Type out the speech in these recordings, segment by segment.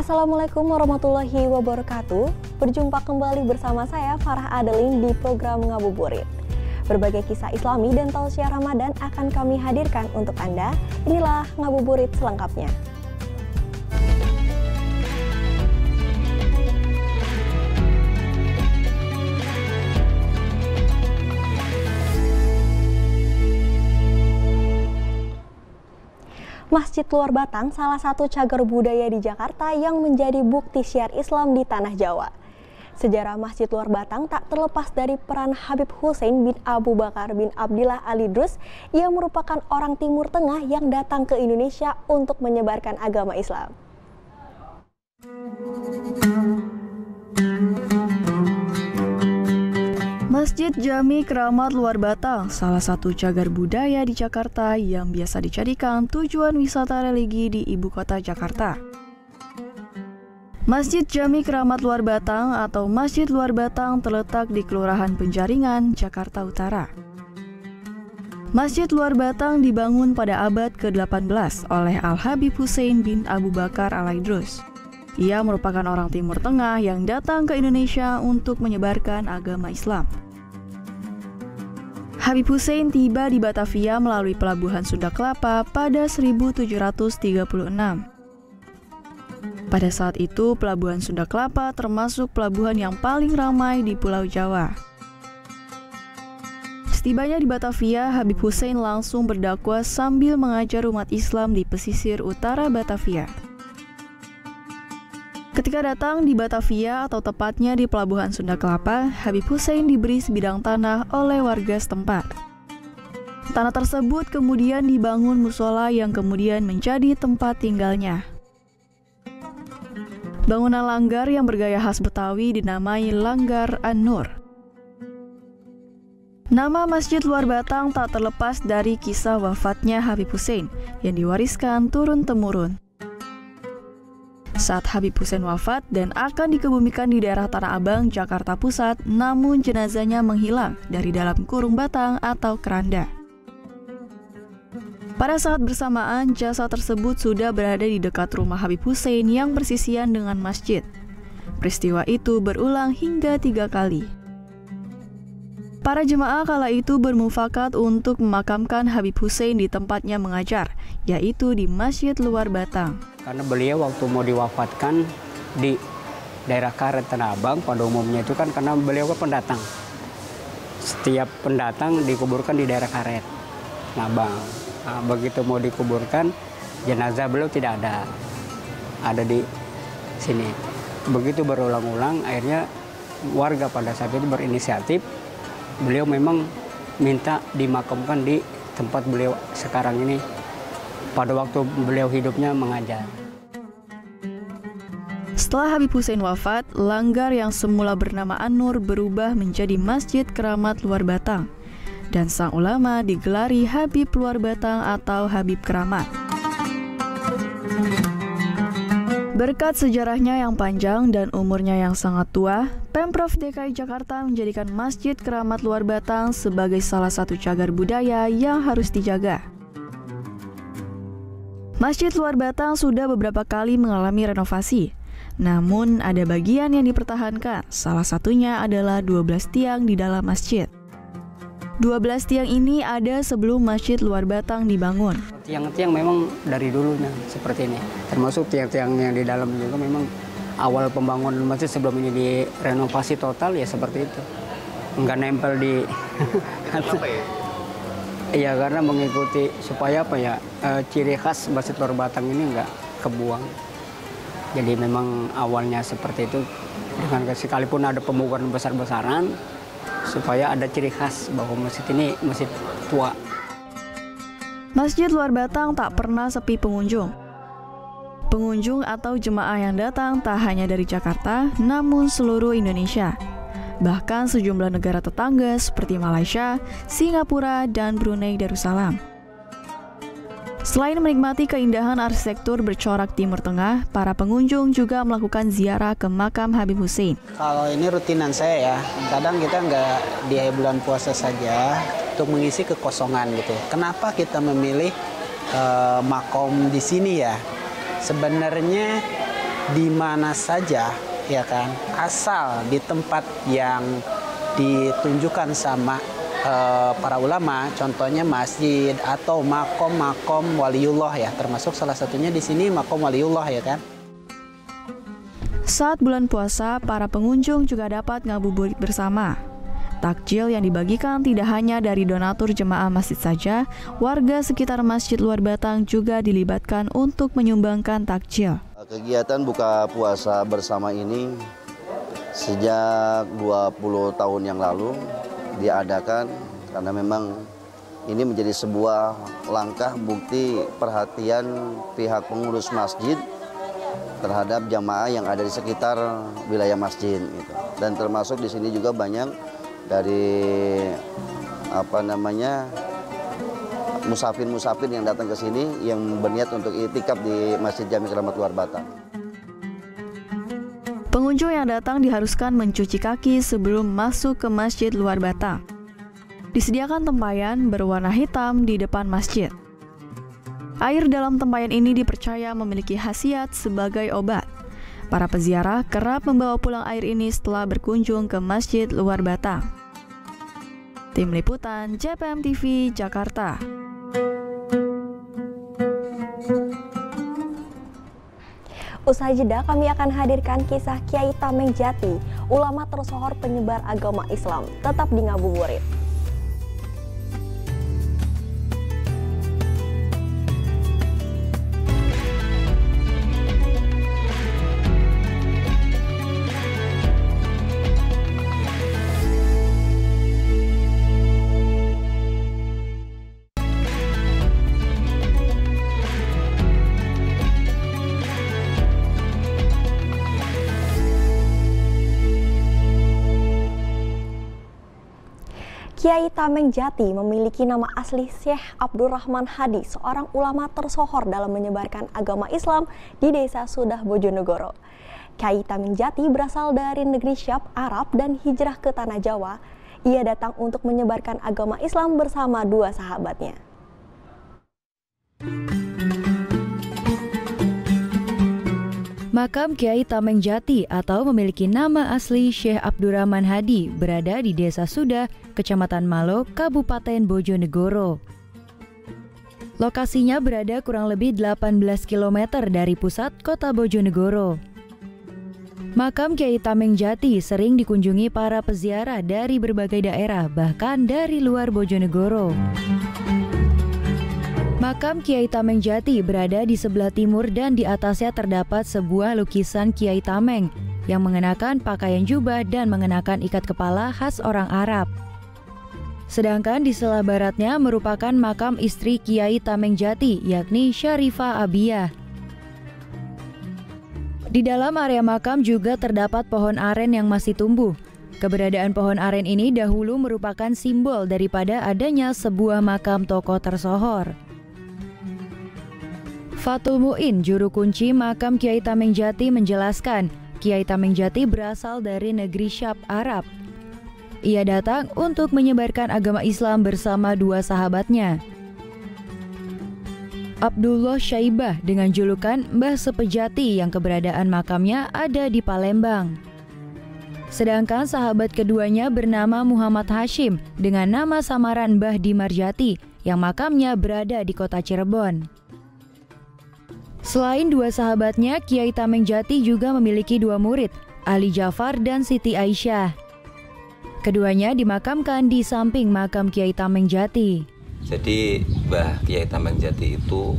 Assalamualaikum warahmatullahi wabarakatuh. Berjumpa kembali bersama saya Farah Adeline di program Ngabuburit. Berbagai kisah Islami dan tausiah Ramadan akan kami hadirkan untuk Anda. Inilah Ngabuburit selengkapnya. Masjid Luar Batang salah satu cagar budaya di Jakarta yang menjadi bukti syiar Islam di tanah Jawa. Sejarah Masjid Luar Batang tak terlepas dari peran Habib Hussein bin Abu Bakar bin Abdillah Al-Idrus yang merupakan orang Timur Tengah yang datang ke Indonesia untuk menyebarkan agama Islam. Masjid Jami Keramat Luar Batang, salah satu cagar budaya di Jakarta yang biasa dijadikan tujuan wisata religi di ibu kota Jakarta. Masjid Jami Keramat Luar Batang atau Masjid Luar Batang terletak di Kelurahan Penjaringan, Jakarta Utara. Masjid Luar Batang dibangun pada abad ke-18 oleh Al-Habib Hussein bin Abu Bakar Al-Idrus. Ia merupakan orang Timur Tengah yang datang ke Indonesia untuk menyebarkan agama Islam. Habib Hussein tiba di Batavia melalui pelabuhan Sunda Kelapa pada 1736. Pada saat itu, pelabuhan Sunda Kelapa termasuk pelabuhan yang paling ramai di Pulau Jawa. Setibanya di Batavia, Habib Hussein langsung berdakwah sambil mengajar umat Islam di pesisir utara Batavia. Ketika datang di Batavia atau tepatnya di Pelabuhan Sunda Kelapa, Habib Hussein diberi sebidang tanah oleh warga setempat. Tanah tersebut kemudian dibangun musola yang kemudian menjadi tempat tinggalnya. Bangunan langgar yang bergaya khas Betawi dinamai Langgar An-Nur. Nama Masjid Luar Batang tak terlepas dari kisah wafatnya Habib Hussein yang diwariskan turun-temurun. Saat Habib Hussein wafat dan akan dikebumikan di daerah Tanah Abang, Jakarta Pusat, namun jenazahnya menghilang dari dalam kurung batang atau keranda. Pada saat bersamaan, jasad tersebut sudah berada di dekat rumah Habib Hussein yang bersisian dengan masjid. Peristiwa itu berulang hingga 3 kali. Para jemaah kala itu bermufakat untuk memakamkan Habib Hussein di tempatnya mengajar, yaitu di Masjid Luar Batang. Karena beliau waktu mau diwafatkan di daerah Karet Tanah Abang, pada umumnya itu kan karena beliau kan pendatang. Setiap pendatang dikuburkan di daerah Karet Tanah Abang. Nah, begitu mau dikuburkan, jenazah beliau tidak ada di sini. Begitu berulang-ulang, akhirnya warga pada saat itu berinisiatif, beliau memang minta dimakamkan di tempat beliau sekarang ini pada waktu beliau hidupnya mengajar. Setelah Habib Hussein wafat, langgar yang semula bernama An-Nur berubah menjadi Masjid Keramat Luar Batang, dan sang ulama digelari Habib Luar Batang atau Habib Keramat. Berkat sejarahnya yang panjang dan umurnya yang sangat tua, Pemprov DKI Jakarta menjadikan Masjid Keramat Luar Batang sebagai salah satu cagar budaya yang harus dijaga. Masjid Luar Batang sudah beberapa kali mengalami renovasi, namun ada bagian yang dipertahankan, salah satunya adalah 12 tiang di dalam masjid. 12 tiang ini ada sebelum Masjid Luar Batang dibangun. Tiang-tiang memang dari dulunya seperti ini, termasuk tiang-tiang yang di dalam juga memang awal pembangunan masjid sebelum ini direnovasi total ya seperti itu. Nggak nempel di... Kenapa ya? Iya, karena mengikuti supaya apa ya, ciri khas Masjid Luar Batang ini nggak kebuang. Jadi memang awalnya seperti itu, dengan sekalipun ada pembangunan besar-besaran, supaya ada ciri khas bahwa masjid ini masjid tua. Masjid Luar Batang tak pernah sepi pengunjung. Pengunjung atau jemaah yang datang tak hanya dari Jakarta, namun seluruh Indonesia. Bahkan sejumlah negara tetangga seperti Malaysia, Singapura, dan Brunei Darussalam. Selain menikmati keindahan arsitektur bercorak Timur Tengah, para pengunjung juga melakukan ziarah ke makam Habib Hussein. Kalau ini rutinan saya ya, kadang kita nggak di bulan puasa saja untuk mengisi kekosongan gitu. Kenapa kita memilih makom di sini ya? Sebenarnya di mana saja, ya kan, asal di tempat yang ditunjukkan sama para ulama, contohnya masjid atau makom waliullah ya, termasuk salah satunya di sini makom waliullah ya kan. Saat bulan puasa, para pengunjung juga dapat ngabuburit bersama. Takjil yang dibagikan tidak hanya dari donatur jemaah masjid saja, warga sekitar Masjid Luar Batang juga dilibatkan untuk menyumbangkan takjil. Kegiatan buka puasa bersama ini sejak 20 tahun yang lalu diadakan karena memang ini menjadi sebuah langkah bukti perhatian pihak pengurus masjid terhadap jamaah yang ada di sekitar wilayah masjid gitu. Dan termasuk di sini juga banyak dari musafir yang datang ke sini yang berniat untuk iktikaf di Masjid Jami Keramat Luar Batang. Pengunjung yang datang diharuskan mencuci kaki sebelum masuk ke Masjid Luar Batang. Disediakan tempayan berwarna hitam di depan masjid. Air dalam tempayan ini dipercaya memiliki khasiat sebagai obat. Para peziarah kerap membawa pulang air ini setelah berkunjung ke Masjid Luar Batang. Tim Liputan JPM TV Jakarta. Usai jeda, kami akan hadirkan kisah Kiai Tameng Jati, ulama tersohor penyebar agama Islam. Tetap di Ngabuburit. Kiai Tameng Jati memiliki nama asli Syekh Abdurrahman Hadi, seorang ulama tersohor dalam menyebarkan agama Islam di Desa Sudah Bojonegoro. Kiai Tameng Jati berasal dari negeri Syam, Arab dan hijrah ke Tanah Jawa. Ia datang untuk menyebarkan agama Islam bersama dua sahabatnya. Makam Kiai Tameng Jati atau memiliki nama asli Syekh Abdurrahman Hadi berada di Desa Sudah, Kecamatan Malo, Kabupaten Bojonegoro. Lokasinya berada kurang lebih 18 km dari pusat kota Bojonegoro. Makam Kiai Tameng Jati sering dikunjungi para peziarah dari berbagai daerah, bahkan dari luar Bojonegoro. Makam Kiai Tameng Jati berada di sebelah timur dan di atasnya terdapat sebuah lukisan Kiai Tameng yang mengenakan pakaian jubah dan mengenakan ikat kepala khas orang Arab. Sedangkan di sebelah baratnya merupakan makam istri Kiai Tameng Jati, yakni Syarifah Abiyah. Di dalam area makam juga terdapat pohon aren yang masih tumbuh. Keberadaan pohon aren ini dahulu merupakan simbol daripada adanya sebuah makam tokoh tersohor. Fatul Mu'in, juru kunci makam Kiai Tameng Jati menjelaskan, Kiai Tameng Jati berasal dari negeri Syam, Arab. Ia datang untuk menyebarkan agama Islam bersama dua sahabatnya. Abdullah Syaibah dengan julukan Mbah Sepejati yang keberadaan makamnya ada di Palembang. Sedangkan sahabat keduanya bernama Muhammad Hashim dengan nama samaran Mbah Dimarjati yang makamnya berada di kota Cirebon. Selain dua sahabatnya, Kiai Tameng Jati juga memiliki dua murid, Ali Jafar dan Siti Aisyah. Keduanya dimakamkan di samping makam Kiai Tameng Jati. Jadi Mbah Kiai Tameng Jati itu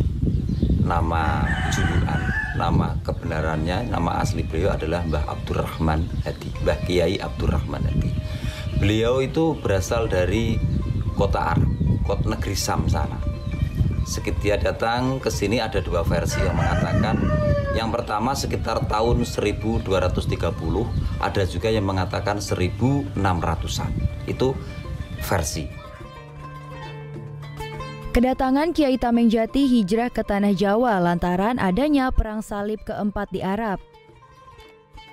nama julukan, nama kebenarannya, nama asli beliau adalah Mbah Abdurrahman Hadi, Mbah Kiai Abdurrahman Hadi. Beliau itu berasal dari kota Arab, kota negeri Syam sana. Seketika datang ke sini ada dua versi yang mengatakan, yang pertama sekitar tahun 1230, ada juga yang mengatakan 1600-an. Itu versi. Kedatangan Kiai Tameng Jati hijrah ke Tanah Jawa lantaran adanya perang salib keempat di Arab.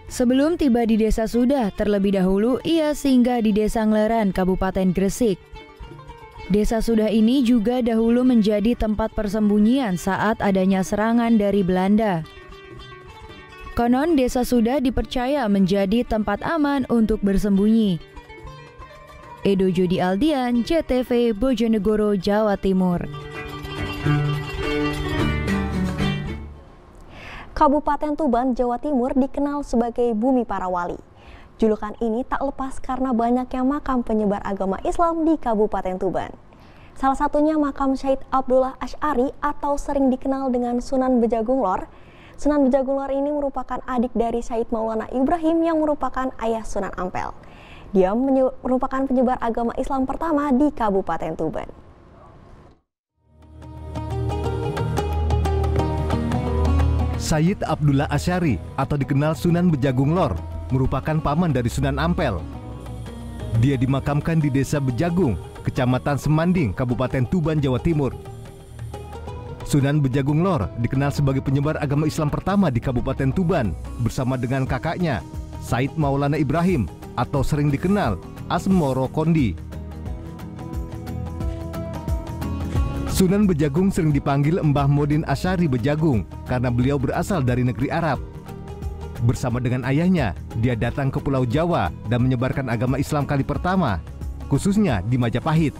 Sebelum tiba di Desa Sudah, terlebih dahulu ia singgah di Desa Ngleran, Kabupaten Gresik. Desa Sudah ini juga dahulu menjadi tempat persembunyian saat adanya serangan dari Belanda. Konon desa Sudah dipercaya menjadi tempat aman untuk bersembunyi. Edo Jodi Aldian, JTV, Bojonegoro, Jawa Timur. Kabupaten Tuban, Jawa Timur dikenal sebagai bumi para wali. Julukan ini tak lepas karena banyaknya makam penyebar agama Islam di Kabupaten Tuban. Salah satunya makam Syed Abdullah Asy'ari atau sering dikenal dengan Sunan Bejagung Lor. Sunan Bejagung Lor ini merupakan adik dari Syed Maulana Ibrahim yang merupakan ayah Sunan Ampel. Dia merupakan penyebar agama Islam pertama di Kabupaten Tuban. Syed Abdullah Asy'ari atau dikenal Sunan Bejagung Lor merupakan paman dari Sunan Ampel. Dia dimakamkan di Desa Bejagung, Kecamatan Semanding, Kabupaten Tuban, Jawa Timur. Sunan Bejagung Lor dikenal sebagai penyebar agama Islam pertama di Kabupaten Tuban bersama dengan kakaknya, Syed Maulana Ibrahim atau sering dikenal Asmoro Kondi. Sunan Bejagung sering dipanggil Mbah Modin Asy'ari Bejagung karena beliau berasal dari negeri Arab. Bersama dengan ayahnya, dia datang ke Pulau Jawa dan menyebarkan agama Islam kali pertama, khususnya di Majapahit.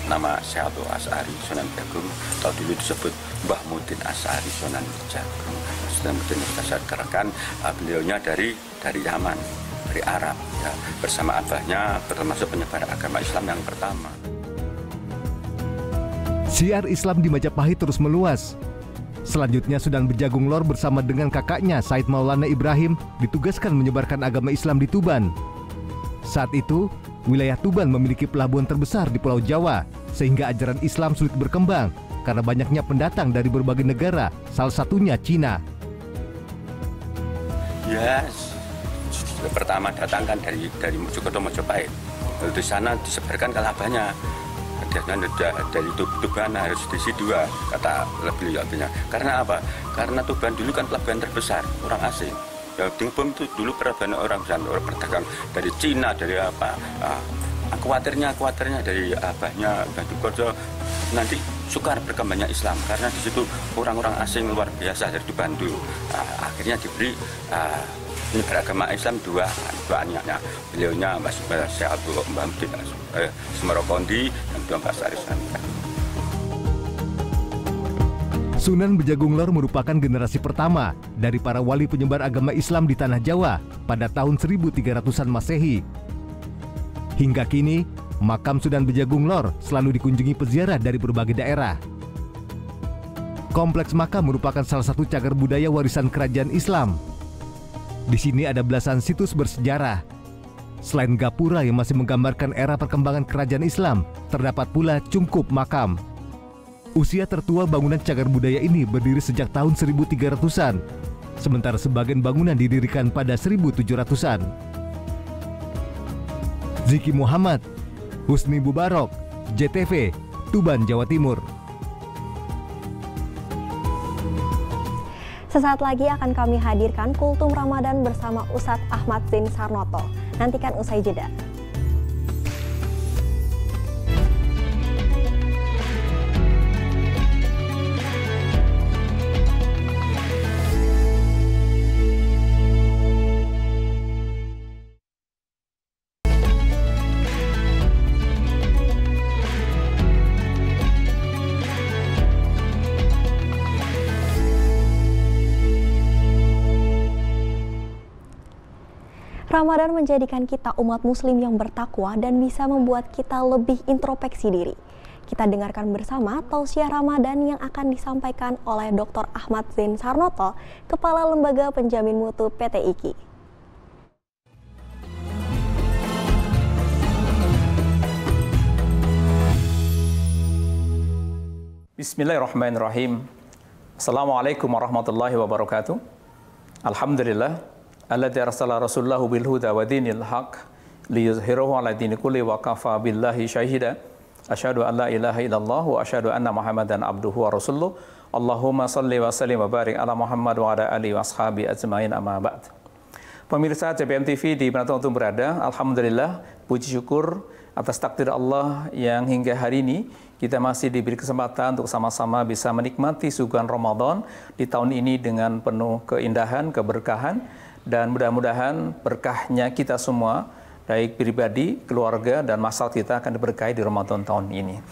Nama Syed Abdullah Asy'ari Sunan Bejagung, atau dulu disebut Mbah Modin Asy'ari Sunan Bejagung. Sunan Modin Asy'ari karena beliaunya dari Yaman, dari Arab, ya, bersama abahnya termasuk penyebar agama Islam yang pertama. Syiar Islam di Majapahit terus meluas. Selanjutnya Sunan Bejagung Lor bersama dengan kakaknya Syed Maulana Ibrahim ditugaskan menyebarkan agama Islam di Tuban. Saat itu, wilayah Tuban memiliki pelabuhan terbesar di Pulau Jawa, sehingga ajaran Islam sulit berkembang karena banyaknya pendatang dari berbagai negara, salah satunya Cina. Yes, pertama datangkan dari Mojokerto, Mojopahit. Lalu di sana disebarkan kalabanya. Dari Tuban harus diisi 2, kata beliaunya. Karena apa? Karena Tuban dulu kan pelabuhan terbesar orang asing. Ya, Dingbom itu dulu pelabuhan orang berdagang dari Cina, dari apa? Khawatirnya dari abahnya Batu Kojo nanti sukar berkembangnya Islam karena di situ orang-orang asing luar biasa dari Tuban dulu. Akhirnya diberi penyebar agama Islam 2 anaknya. Beliaunya Mas Syekh Abdullah Mbah Modin Asmoro Kondi dan Mbah Asy'ari Sunan Bejagung. Sunan Bejagung Lor merupakan generasi pertama dari para wali penyebar agama Islam di Tanah Jawa pada tahun 1300-an Masehi. Hingga kini, makam Sunan Bejagung Lor selalu dikunjungi peziarah dari berbagai daerah. Kompleks makam merupakan salah satu cagar budaya warisan kerajaan Islam. Di sini ada belasan situs bersejarah. Selain gapura yang masih menggambarkan era perkembangan kerajaan Islam, terdapat pula cungkup makam. Usia tertua bangunan cagar budaya ini berdiri sejak tahun 1300-an, sementara sebagian bangunan didirikan pada 1700-an. Ziki Muhammad, Husni Bubarok, JTV, Tuban, Jawa Timur. Sesaat lagi akan kami hadirkan Kultum Ramadan bersama Ustadz Ahmad Zain Sarnoto. Nantikan usai jeda. Ramadan menjadikan kita umat muslim yang bertakwa dan bisa membuat kita lebih introspeksi diri. Kita dengarkan bersama tausiah Ramadan yang akan disampaikan oleh Dr. Ahmad Zain Sarnoto, Kepala Lembaga Penjamin Mutu PT IKI. Bismillahirrahmanirrahim. Assalamualaikum warahmatullahi wabarakatuh. Alhamdulillah alladzi arsala rasulahu bil huda wa dinil haq liyuzhirahu ala dini kulli wa kafa billahi syahida. Asyhadu an la ilaha illallah wa asyhadu anna Muhammadan abduhu wa rasuluh. Allahumma salli wa sallim wa barik ala Muhammad wa ala alihi wa ashabi ajmain, amma ba'd. Pemirsa CPM TV di mana teman-teman berada, alhamdulillah puji syukur atas takdir Allah yang hingga hari ini kita masih diberi kesempatan untuk sama-sama bisa menikmati suguhan Ramadan di tahun ini dengan penuh keindahan, keberkahan, dan mudah-mudahan berkahnya kita semua, baik pribadi, keluarga, dan masyarakat kita akan diberkahi di Ramadan tahun ini.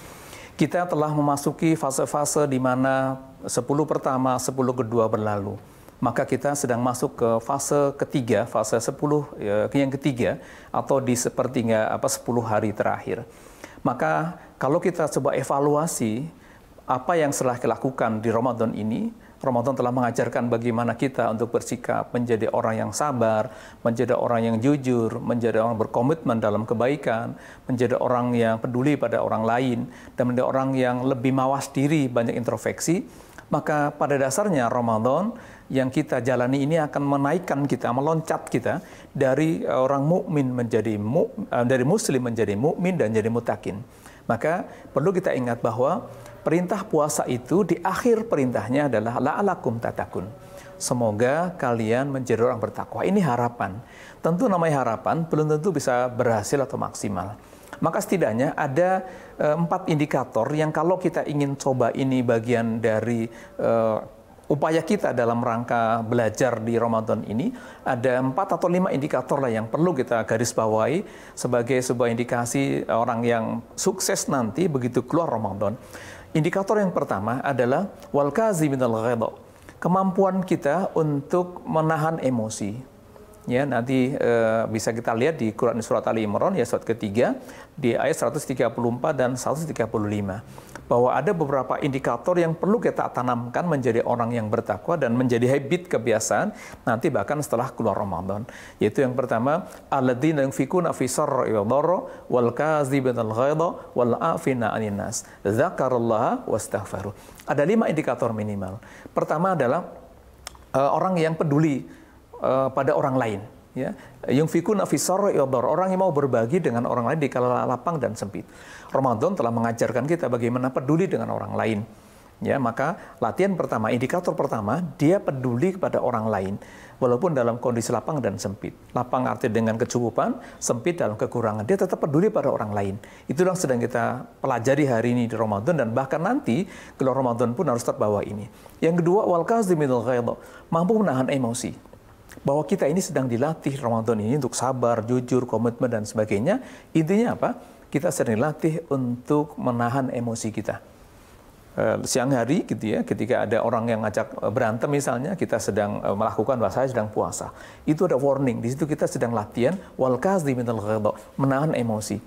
Kita telah memasuki fase-fase di mana 10 pertama, 10 kedua berlalu. Maka kita sedang masuk ke fase ketiga, fase 10 yang ketiga, atau di sepertiga 10 hari terakhir. Maka kalau kita coba evaluasi apa yang telah dilakukan di Ramadan ini, Ramadan telah mengajarkan bagaimana kita untuk bersikap menjadi orang yang sabar, menjadi orang yang jujur, menjadi orang berkomitmen dalam kebaikan, menjadi orang yang peduli pada orang lain, dan menjadi orang yang lebih mawas diri, banyak introspeksi. Maka pada dasarnya Ramadan yang kita jalani ini akan menaikkan kita, meloncat kita dari orang mukmin menjadi dari muslim menjadi mukmin dan jadi mutakin. Maka perlu kita ingat bahwa perintah puasa itu di akhir perintahnya adalah la'alakum tatakun. Semoga kalian menjadi orang bertakwa. Ini harapan. Tentu namanya harapan belum tentu bisa berhasil atau maksimal. Maka setidaknya ada 4 indikator yang kalau kita ingin coba ini bagian dari upaya kita dalam rangka belajar di Ramadan ini, ada 4 atau 5 indikator lah yang perlu kita garis bawahi sebagai sebuah indikasi orang yang sukses nanti begitu keluar Ramadan. Indikator yang pertama adalah wal kaziminal ghaiza, kemampuan kita untuk menahan emosi. Ya, nanti bisa kita lihat di Quran surat Ali Imran ya surat ketiga di ayat 134 dan 135 bahwa ada beberapa indikator yang perlu kita tanamkan menjadi orang yang bertakwa dan menjadi habit kebiasaan nanti bahkan setelah keluar Ramadan. Yaitu yang pertama, alladzina yunfikuna fi sarra'i wad dharra wal kazibinal ghaidha wal afina 'anil nas dzakarallaha wastaghfaru. Ada 5 indikator minimal. Pertama adalah orang yang peduli pada orang lain, ya. Yunfikuna fi sarra'i wad dharra, orang yang mau berbagi dengan orang lain di kala lapang dan sempit. Ramadan telah mengajarkan kita bagaimana peduli dengan orang lain. Ya, maka latihan pertama, indikator pertama, dia peduli kepada orang lain walaupun dalam kondisi lapang dan sempit. Lapang artinya dengan kecukupan, sempit dalam kekurangan. Dia tetap peduli pada orang lain. Itulah sedang kita pelajari hari ini di Ramadan dan bahkan nanti keluar Ramadan pun harus terbawa ini. Yang kedua, wal kaziminal ghaidha, mampu menahan emosi. Bahwa kita ini sedang dilatih Ramadan ini untuk sabar, jujur, komitmen dan sebagainya. Intinya apa? Kita sedang dilatih untuk menahan emosi kita. Siang hari gitu ya, ketika ada orang yang ngajak berantem misalnya, kita sedang melakukan bahasa sedang puasa. Itu ada warning. Di situ kita sedang latihan wal kaziminal ghaidha, menahan emosi.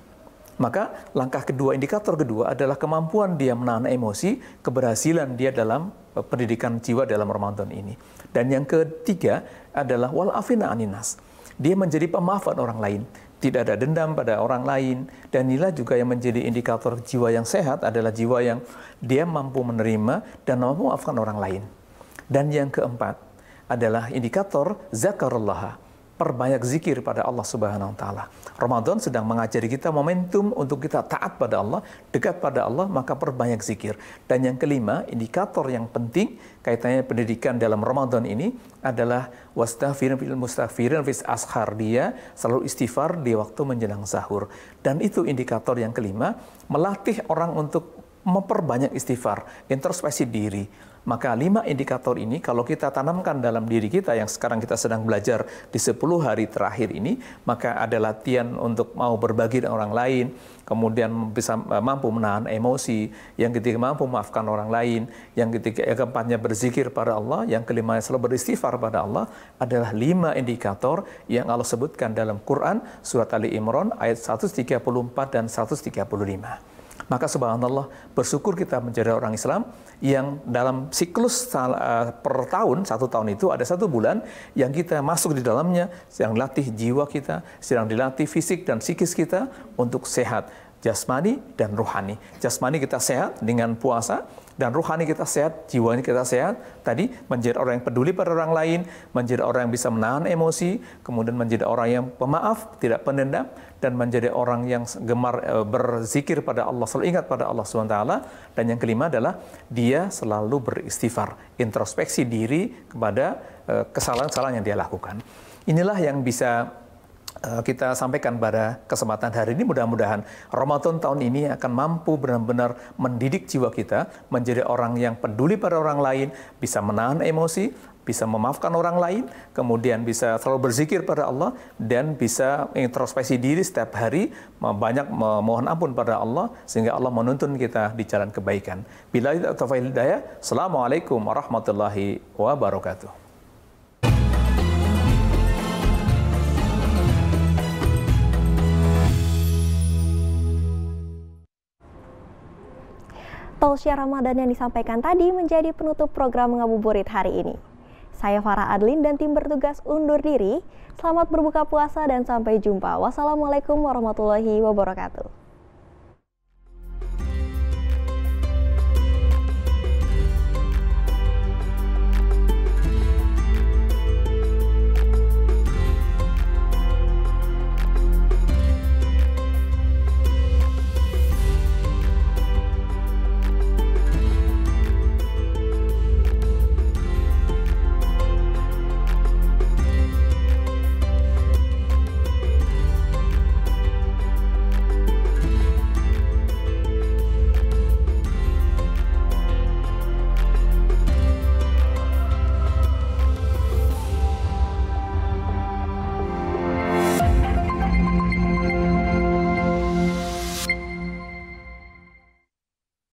Maka langkah kedua, indikator kedua adalah kemampuan dia menahan emosi, keberhasilan dia dalam pendidikan jiwa dalam Ramadan ini. Dan yang ketiga adalah wal afina 'anil nas. Dia menjadi pemaaf orang lain, tidak ada dendam pada orang lain. Dan inilah juga yang menjadi indikator jiwa yang sehat adalah jiwa yang dia mampu menerima dan mampu memaafkan orang lain. Dan yang keempat adalah indikator zakarullaha, perbanyak zikir pada Allah Subhanahu wa taala. Ramadan sedang mengajari kita momentum untuk kita taat pada Allah, dekat pada Allah, maka perbanyak zikir. Dan yang kelima, indikator yang penting kaitannya pendidikan dalam Ramadan ini adalah wastaghfirin fil mustaghfirin fis ashar, dia selalu istighfar di waktu menjelang sahur. Dan itu indikator yang kelima, melatih orang untuk memperbanyak istighfar, introspeksi diri. Maka 5 indikator ini kalau kita tanamkan dalam diri kita yang sekarang kita sedang belajar di 10 hari terakhir ini, maka ada latihan untuk mau berbagi dengan orang lain, kemudian bisa mampu menahan emosi, yang ketiga mampu memaafkan orang lain, yang ketiga yang keempatnya berzikir pada Allah, yang kelima selalu beristighfar pada Allah, adalah 5 indikator yang Allah sebutkan dalam Quran surat Ali Imran ayat 134 dan 135. Maka subhanallah, bersyukur kita menjadi orang Islam yang dalam siklus per tahun, 1 tahun itu ada 1 bulan yang kita masuk di dalamnya, sedang dilatih jiwa kita, sedang dilatih fisik dan psikis kita untuk sehat, jasmani dan rohani. Jasmani kita sehat dengan puasa, dan rohani kita sehat, jiwanya kita sehat. Tadi menjadi orang yang peduli pada orang lain, menjadi orang yang bisa menahan emosi, kemudian menjadi orang yang pemaaf, tidak pendendam, dan menjadi orang yang gemar berzikir pada Allah, selalu ingat pada Allah SWT. Dan yang kelima adalah dia selalu beristighfar, introspeksi diri kepada kesalahan-kesalahan yang dia lakukan. Inilah yang bisa kita sampaikan pada kesempatan hari ini, mudah-mudahan Ramadan tahun ini akan mampu benar-benar mendidik jiwa kita menjadi orang yang peduli pada orang lain, bisa menahan emosi, bisa memaafkan orang lain, kemudian bisa selalu berzikir pada Allah, dan bisa introspeksi diri setiap hari, banyak memohon ampun pada Allah, sehingga Allah menuntun kita di jalan kebaikan. Billahi taufiq wal hidayah. Assalamualaikum warahmatullahi wabarakatuh. Tausiah Ramadan yang disampaikan tadi menjadi penutup program Ngabuburit hari ini. Saya Farah Adlin dan tim bertugas undur diri. Selamat berbuka puasa dan sampai jumpa. Wassalamualaikum warahmatullahi wabarakatuh.